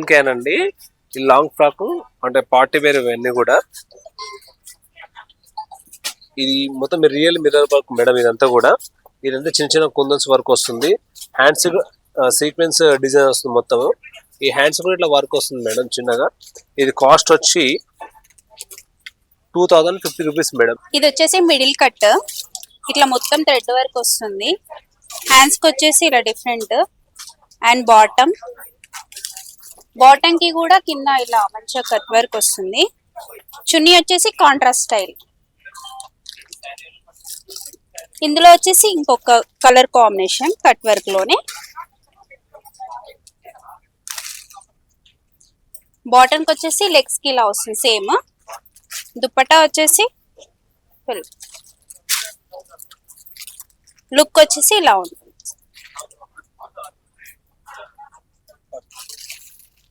Can అండి. ఈ long frock అంటే పార్టీ వేర్ ఇవన్నీ కూడా. ఇది మొత్తం రియల్ మిర్రర్ వర్క్ మేడం. ఇదంతా కూడా ఇదంతా చిన్న చిన్న కుందన్స్ వర్క్ వస్తుంది. హ్యాండ్స్ సీక్వెన్స్ డిజైన్ వస్తుంది మొత్తం. ఈ హ్యాండ్స్ కూడా ఇట్లా వర్క్ వస్తుంది మేడం చిన్నగా. ఇది కాస్ట్ వచ్చి 2050 రూపీస్ మేడం. ఇది వచ్చేసి మిడిల్ కట్, ఇట్లా మొత్తం థ్రెడ్ వర్క్ వస్తుంది. హ్యాండ్స్ కి వచ్చేసి ఇలా డిఫరెంట్. అండ్ బాటమ్ కి కూడా కింద ఇలా మంచిగా కట్ వర్క్ వస్తుంది. చున్నీ వచ్చేసి కాంట్రాస్ట్ స్టైల్. ఇందులో వచ్చేసి ఇంకొక కలర్ కాంబినేషన్ కట్ వర్క్ లోనే. బాటమ్ కి వచ్చేసి లెగ్స్ కి ఇలా వస్తుంది సేమ్. దుపట్టా వచ్చేసి లుక్ వచ్చేసి ఇలా ఉంది.